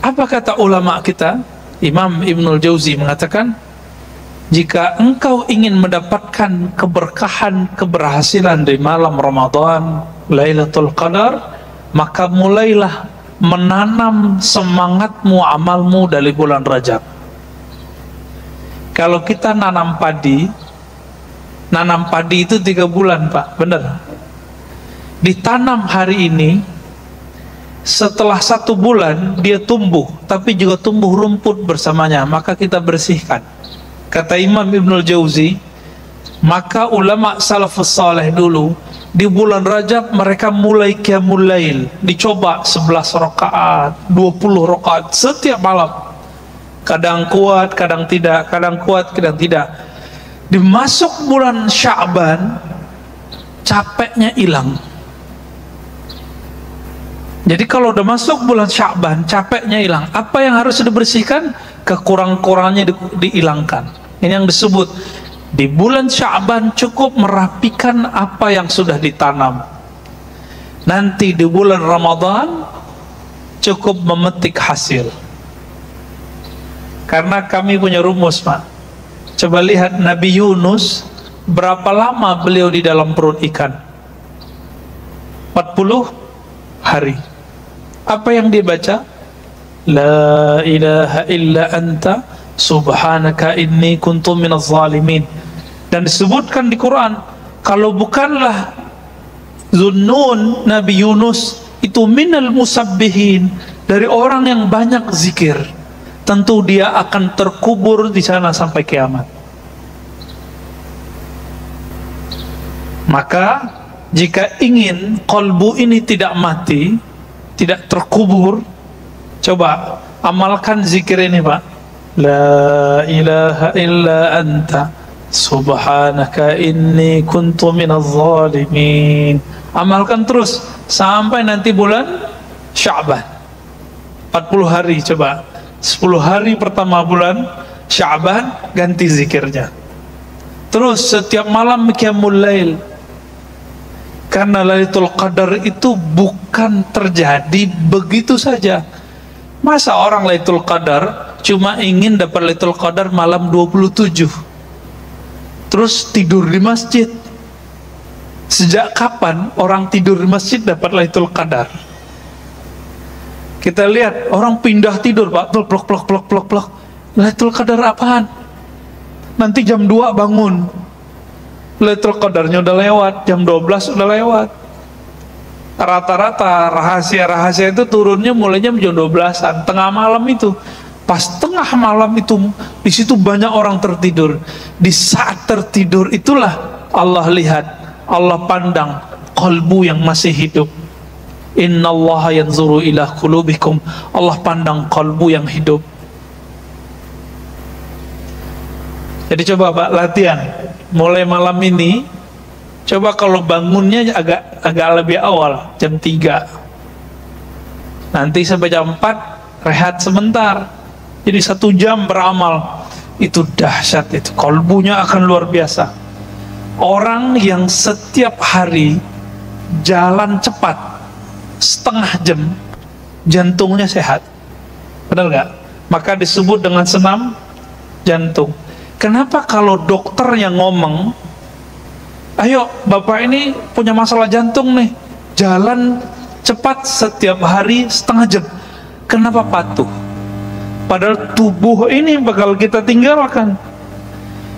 Apa kata ulama kita? Imam Ibnul Jauzi mengatakan, jika engkau ingin mendapatkan keberkahan, keberhasilan di malam Ramadan, Lailatul Qadar, maka mulailah menanam semangatmu, amalmu dari bulan Rajab. Kalau kita nanam padi itu 3 bulan, Pak, benar. Ditanam hari ini, setelah 1 bulan dia tumbuh, tapi juga tumbuh rumput bersamanya, maka kita bersihkan. Kata Imam Ibnul Jauzi, maka ulama salafus saleh dulu di bulan Rajab mereka mulai qiyamul lail, dicoba 11 rakaat, 20 rakaat setiap malam. Kadang kuat, kadang tidak, kadang kuat, kadang tidak. Dimasuk bulan Sya'ban, capeknya hilang. Jadi kalau udah masuk bulan Sya'ban, capeknya hilang. Apa yang harus dibersihkan? Kekurang-kurangannya dihilangkan. Ini yang disebut di bulan Sya'ban cukup merapikan apa yang sudah ditanam. Nanti di bulan Ramadan cukup memetik hasil. Karena kami punya rumus, Pak. Coba lihat Nabi Yunus, berapa lama beliau di dalam perut ikan? 40 hari. Apa yang dia baca? La ilaha illa anta subhanaka inni kuntu minaz zalimin. Dan disebutkan di Quran, kalau bukanlah Zunnun, Nabi Yunus itu minal musabbihin, dari orang yang banyak zikir, tentu dia akan terkubur di sana sampai kiamat. Maka jika ingin kolbu ini tidak mati, tidak terkubur, coba amalkan zikir ini, Pak. La ilaha illa anta subhanaka inni kuntu minaz zalimin. Amalkan terus sampai nanti bulan Sya'ban, 40 hari. Coba 10 hari pertama bulan Sya'ban ganti zikirnya, terus setiap malam qiyamul lail. Karena Lailatul Qadar itu bukan terjadi begitu saja. Masa orang Lailatul Qadar cuma ingin dapat Lailatul Qadar malam 27 terus tidur di masjid? Sejak kapan orang tidur di masjid dapat Lailatul Qadar? Kita lihat orang pindah tidur, Pak, plok. Lailatul Qadar apaan? Nanti jam 2 bangun, Lailatul Qadarnya udah lewat, jam 12 udah lewat. Rata-rata rahasia-rahasia itu turunnya mulainya jam 12-an, tengah malam itu. Pas tengah malam itu, di situ banyak orang tertidur. Di saat tertidur itulah Allah lihat, Allah pandang kalbu yang masih hidup. Innallaha yanzuru ila qulubikum. Allah pandang kalbu yang hidup. Jadi coba, Pak, latihan mulai malam ini. Coba kalau bangunnya agak lebih awal, jam 3, nanti sampai jam 4 rehat sebentar, jadi 1 jam beramal. Itu dahsyat, itu kalbunya akan luar biasa. Orang yang setiap hari jalan cepat setengah jam, jantungnya sehat, benar nggak? Maka disebut dengan senam jantung. Kenapa kalau dokter yang ngomong, ayo Bapak ini punya masalah jantung nih, jalan cepat setiap hari setengah jam, kenapa patuh? Padahal tubuh ini bakal kita tinggalkan.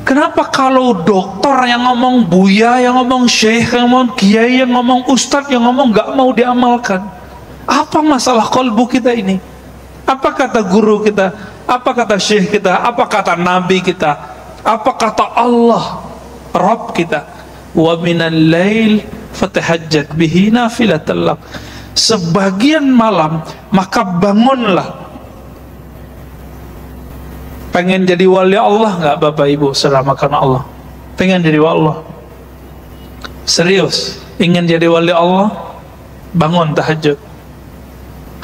Kenapa kalau dokter yang ngomong, buya yang ngomong, syekh yang ngomong, kiai yang ngomong, ustadz yang ngomong nggak mau diamalkan? Apa masalah kalbu kita ini? Apa kata guru kita? Apa kata syekh kita? Apa kata nabi kita? Apa kata Allah Rabb kita? Wa minal lail fatahajjat bihi nafilatan lak. Sebagian malam maka bangunlah. Pengen jadi wali Allah nggak, Bapak Ibu saudara karena Allah? Pengen jadi wali Allah? Serius ingin jadi wali Allah? Bangun tahajud.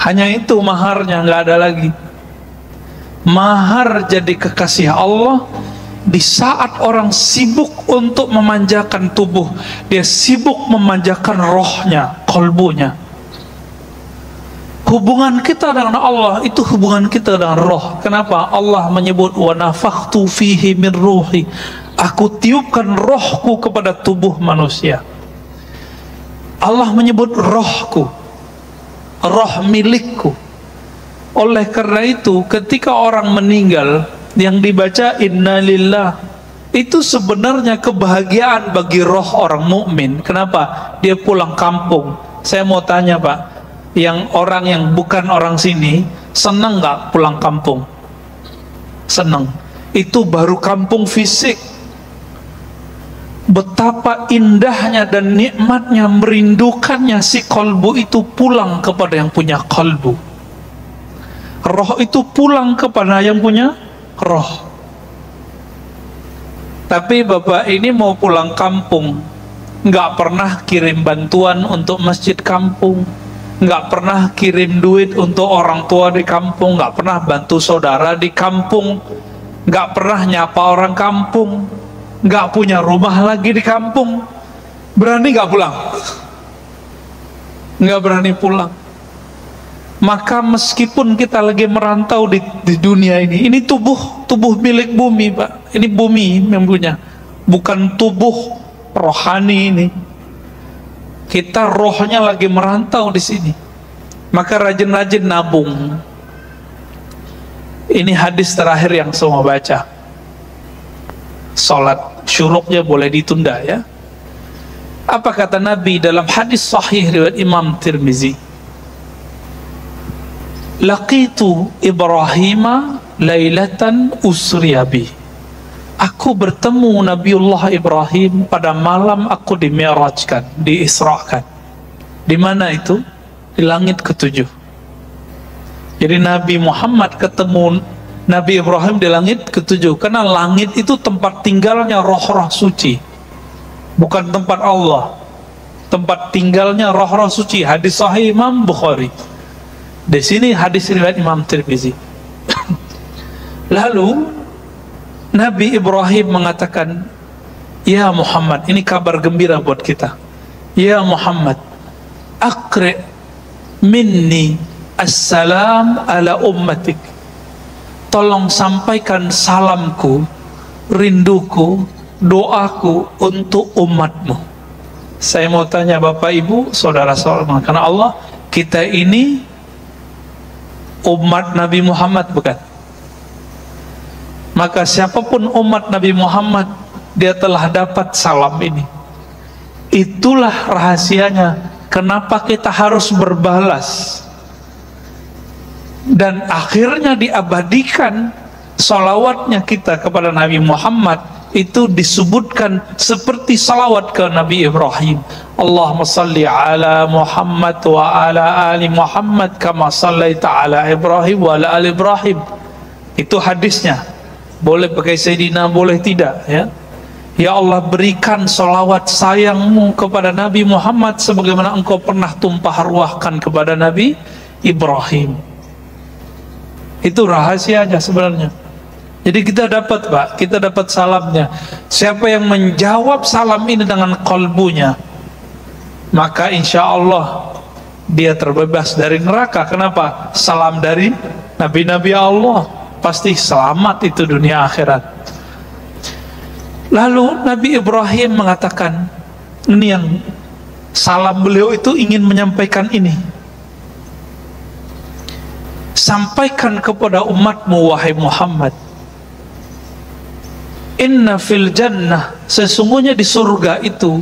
Hanya itu maharnya, nggak ada lagi. Mahar jadi kekasih Allah. Di saat orang sibuk untuk memanjakan tubuh, dia sibuk memanjakan rohnya, kalbunya. Hubungan kita dengan Allah itu hubungan kita dengan roh. Kenapa? Allah menyebut wa nafakhtu fihi min ruhi. Aku tiupkan rohku kepada tubuh manusia. Allah menyebut rohku, roh milikku. Oleh karena itu, ketika orang meninggal yang dibaca innalillah, itu sebenarnya kebahagiaan bagi roh orang mukmin. Kenapa? Dia pulang kampung. Saya mau tanya Pak, yang orang yang bukan orang sini senang nggak pulang kampung? Senang. Itu baru kampung fisik. Betapa indahnya dan nikmatnya, merindukannya si kolbu itu pulang kepada yang punya kolbu. Roh itu pulang kepada yang punya roh. Tapi bapak ini mau pulang kampung, nggak pernah kirim bantuan untuk masjid kampung, nggak pernah kirim duit untuk orang tua di kampung, nggak pernah bantu saudara di kampung, nggak pernah nyapa orang kampung, nggak punya rumah lagi di kampung, berani nggak pulang? Nggak berani pulang. Maka meskipun kita lagi merantau di dunia ini tubuh milik bumi Pak, ini bumi yang punya, bukan tubuh rohani ini. Kita rohnya lagi merantau di sini, maka rajin-rajin nabung. Ini hadis terakhir yang saya mau baca. Salat syuruknya boleh ditunda ya. Apa kata Nabi dalam hadis sahih riwayat Imam Tirmizi? Laqitu Ibrahim lailatan usriyabi. Aku bertemu Nabiullah Ibrahim pada malam aku dimi'rajkan, diisrakan. Di mana itu? Di langit ketujuh. Jadi Nabi Muhammad ketemu Nabi Ibrahim di langit ketujuh, karena langit itu tempat tinggalnya roh-roh suci, bukan tempat Allah. Tempat tinggalnya roh-roh suci. Hadis sahih Imam Bukhari. Di sini hadis riwayat Imam Tirmizi. Lalu Nabi Ibrahim mengatakan, ya Muhammad, ini kabar gembira buat kita. Ya Muhammad, aqri minni assalam ala ummatik. Tolong sampaikan salamku, rinduku, doaku untuk umatmu. Saya mau tanya Bapak Ibu, saudara-saudara, karena Allah, kita ini umat Nabi Muhammad bukan? Maka siapapun umat Nabi Muhammad, dia telah dapat salam ini. Itulah rahasianya kenapa kita harus berbalas, dan akhirnya diabadikan salawatnya kita kepada Nabi Muhammad. Itu disebutkan seperti salawat ke Nabi Ibrahim. Allahumma salli ala Muhammad wa ala ali Muhammad kama sallaita ala Ibrahim wa ala ali Ibrahim. Itu hadisnya. Boleh pakai Sayyidina, boleh tidak ya. Ya Allah, berikan salawat sayangmu kepada Nabi Muhammad sebagaimana engkau pernah tumpah ruahkan kepada Nabi Ibrahim. Itu rahasianya sebenarnya. Jadi kita dapat Pak, kita dapat salamnya. Siapa yang menjawab salam ini dengan kolbunya, maka insya Allah dia terbebas dari neraka. Kenapa? Salam dari Nabi-Nabi Allah, pasti selamat itu dunia akhirat. Lalu Nabi Ibrahim mengatakan, ini yang salam beliau itu ingin menyampaikan ini. Sampaikan kepada umatmu wahai Muhammad, inna fil jannah, sesungguhnya di surga itu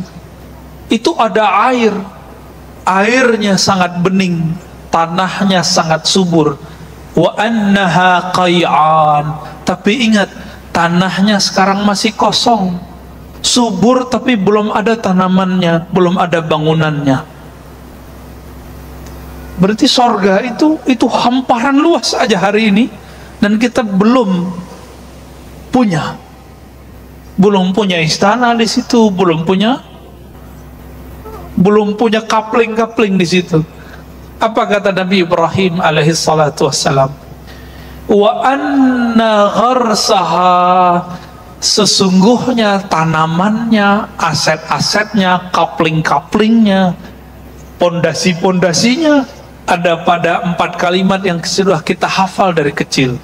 ada air. Airnya sangat bening, tanahnya sangat subur. Wa annaha qay'an, tapi ingat, tanahnya sekarang masih kosong, subur tapi belum ada tanamannya, belum ada bangunannya. Berarti surga itu hamparan luas aja hari ini, dan kita belum punya istana di situ, belum punya kapling-kapling di situ. Apa kata Nabi Ibrahim alaihi salatu wassalam? Wa anna gharsaha, sesungguhnya tanamannya, aset-asetnya, kapling-kaplingnya, pondasi-pondasinya ada pada 4 kalimat yang sudah kita hafal dari kecil.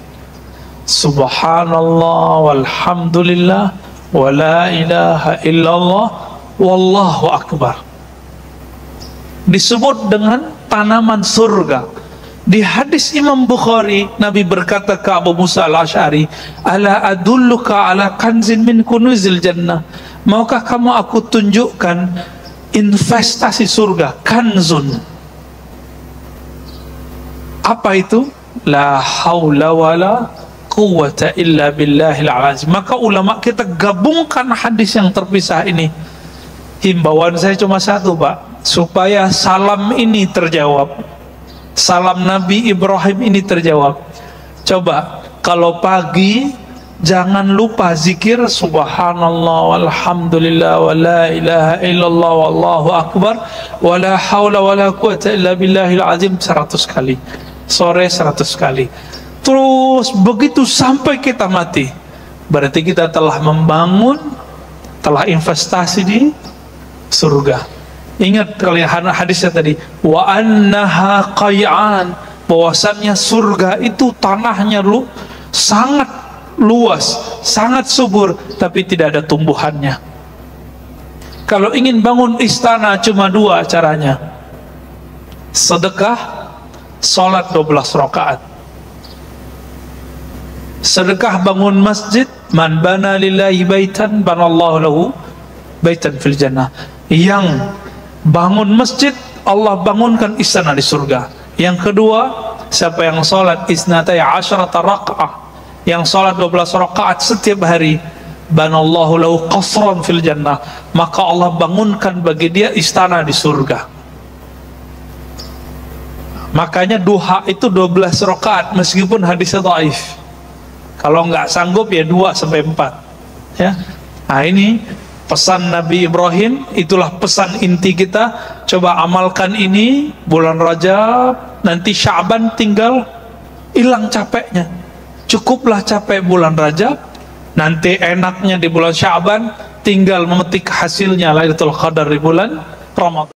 Subhanallah walhamdulillah wa la ilaha illallah wallahu akbar. Disebut dengan tanaman surga. Di hadis Imam Bukhari, Nabi berkata ke Abu Musa al-Asy'ari, ala adulluka ala kanzin min kunuzil jannah, maukah kamu aku tunjukkan investasi surga, kanzun. Apa itu? La haula wala quwwata illa billahil azim. Maka ulama kita gabungkan hadis yang terpisah ini. Himbauan saya cuma satu, Pak, supaya salam ini terjawab. Salam Nabi Ibrahim ini terjawab. Coba kalau pagi jangan lupa zikir subhanallah walhamdulillah wa la ilaha illallah wallahu akbar wa la hawla wa la quwwata illa billahil azim 100 kali. Sore 100 kali. Terus begitu sampai kita mati. Berarti kita telah membangun, telah investasi di surga. Ingat kalian hadisnya tadi, wa annaha qay'an, bahwasannya surga itu tanahnya sangat luas, sangat subur, tapi tidak ada tumbuhannya. Kalau ingin bangun istana cuma 2 caranya. Sedekah, salat 12 rakaat. Sedekah bangun masjid, man bana lillahi baitan banallahu lahu baitan fil jannah. Yang bangun masjid, Allah bangunkan istana di surga. Yang kedua, siapa yang sholat isnatai asyarata raka'ah, yang sholat 12 rakaat setiap hari, banallahu lahu qasran fil jannah, maka Allah bangunkan bagi dia istana di surga. Makanya duha itu 12 rakaat meskipun hadisnya dhaif. Kalau nggak sanggup ya 2 sampai 4. Ya. Nah, ini pesan Nabi Ibrahim, itulah pesan inti kita. Coba amalkan ini bulan Rajab, nanti Sya'ban tinggal hilang capeknya. Cukuplah capek bulan Rajab, nanti enaknya di bulan Sya'ban tinggal memetik hasilnya Lailatul Qadar di bulan Ramadan.